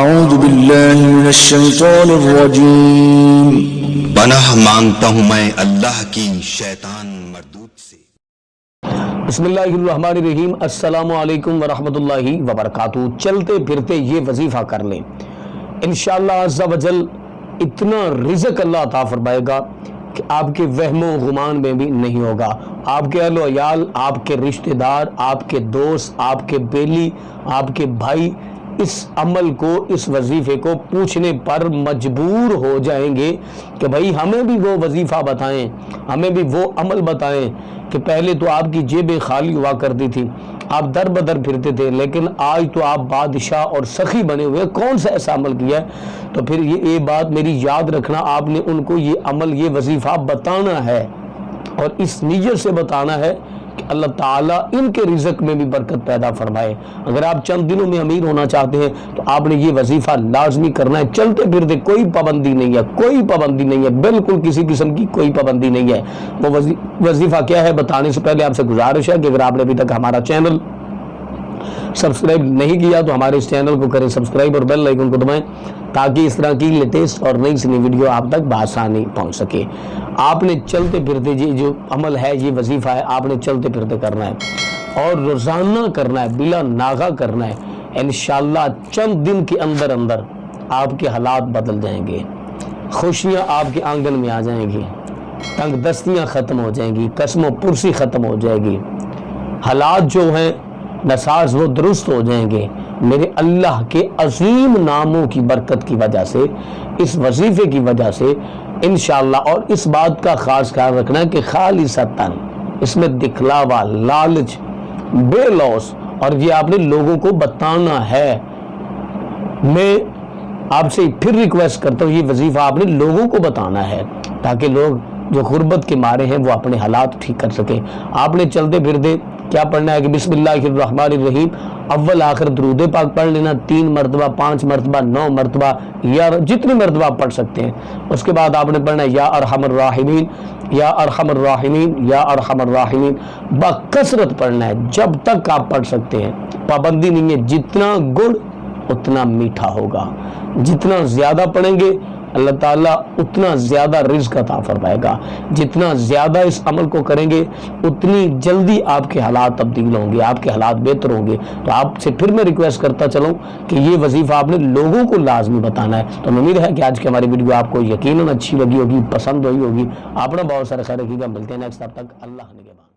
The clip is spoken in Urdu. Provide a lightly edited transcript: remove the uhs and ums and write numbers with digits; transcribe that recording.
اعوذ باللہ من الشیطان الرجیم۔ پناہ مانگتا ہوں میں اللہ کی شیطان مردود سے۔ بسم اللہ الرحمن الرحیم۔ السلام علیکم ورحمۃ اللہ وبرکاتہ۔ چلتے پھرتے یہ وظیفہ کر لیں، انشاءاللہ عز و جل اتنا رزق اللہ عطا فرمائے گا کہ آپ کے وہم و گمان میں بھی نہیں ہوگا۔ آپ کے اہل و عیال، آپ کے رشتہ دار، آپ کے دوست، آپ کے بیلی، آپ کے بھائی اس عمل کو، اس وظیفے کو پوچھنے پر مجبور ہو جائیں گے کہ بھائی ہمیں بھی وہ وظیفہ بتائیں، ہمیں بھی وہ عمل بتائیں کہ پہلے تو آپ کی جیبیں خالی ہوا کرتی تھی، آپ در بدر پھرتے تھے، لیکن آج تو آپ بادشاہ اور سخی بنے ہوئے، کون سا ایسا عمل کیا ہے؟ تو پھر یہ بات میری یاد رکھنا، آپ نے ان کو یہ عمل، یہ وظیفہ بتانا ہے، اور اس نیت سے بتانا ہے کہ اللہ تعالیٰ ان کے رزق میں بھی برکت پیدا فرمائے۔ اگر آپ چند دنوں میں امیر ہونا چاہتے ہیں تو آپ نے یہ وظیفہ لازمی کرنا ہے۔ چلتے پھرتے کوئی پابندی نہیں ہے، کوئی پابندی نہیں ہے، بالکل کسی قسم کی کوئی پابندی نہیں ہے۔ وہ وظیفہ کیا ہے بتانے سے پہلے آپ سے گزارش ہے کہ اگر آپ نے ابھی تک ہمارا چینل سبسکرائب نہیں کیا تو ہمارے اس چینل کو کریں سبسکرائب اور بیل آئیکن کو دبائیں تاکہ اس طرح کی لیٹسٹ اور نئی سی ویڈیو آپ تک بآسانی پہنچ سکے۔ آپ نے چلتے پھرتے یہ جو عمل ہے، یہ وظیفہ ہے، آپ نے چلتے پھرتے کرنا ہے اور روزانہ کرنا ہے، بلا ناغہ کرنا ہے۔ انشاءاللہ چند دن کے اندر اندر آپ کے حالات بدل جائیں گے، خوشیاں آپ کے آنگن میں آ جائیں گی، تنگ دستیاں ختم ہو جائیں گی، قسم و پرسی ختم ہو جائے گی، حالات جو ہیں نساز وہ درست ہو جائیں گے۔ میرے اللہ کے عظیم ناموں کی برکت کی وجہ سے، اس وظیفے کی وجہ سے انشاءاللہ۔ اور اس بات کا خاص خیال رکھنا ہے کہ خالصتاً اس میں دکھلاوا، لالچ، بے لوث، اور یہ آپ نے لوگوں کو بتانا ہے۔ میں آپ سے پھر ریکویسٹ کرتا ہوں، یہ وظیفہ آپ نے لوگوں کو بتانا ہے تاکہ لوگ جو غربت کے مارے ہیں وہ اپنے حالات ٹھیک کر سکیں۔ آپ نے چلتے پھرتے کیا پڑھنا ہے کہ بسم اللہ الرحمن الرحیم، اول آخر درود پاک پڑھ لینا 3 مرتبہ، 5 مرتبہ، 9 مرتبہ، یا جتنی مرتبہ آپ پڑھ سکتے ہیں۔ اس کے بعد آپ نے پڑھنا ہے یا ارحم الراحمین، یا ارحم الراحمین، یا ارحم الراحمین، بکثرت پڑھنا ہے جب تک آپ پڑھ سکتے ہیں، پابندی نہیں ہے۔ جتنا گڑ اتنا میٹھا ہوگا، جتنا زیادہ پڑھیں گے اللہ تعالیٰ اتنا زیادہ رزق عطا فرمائے گا۔ جتنا زیادہ اس عمل کو کریں گے اتنی جلدی آپ کے حالات تبدیل ہوں گے، آپ کے حالات بہتر ہوں گے۔ تو آپ سے پھر میں ریکویسٹ کرتا چلوں کہ یہ وظیفہ آپ نے لوگوں کو لازمی بتانا ہے۔ تو امید ہے کہ آج کی ہماری ویڈیو آپ کو یقیناً اچھی لگی ہوگی، پسند ہوئی ہوگی۔ اپنا بہت سارا خیر رکھیے گا، ملتے ہیں نیکسٹ، تب تک اللہ نگہبان۔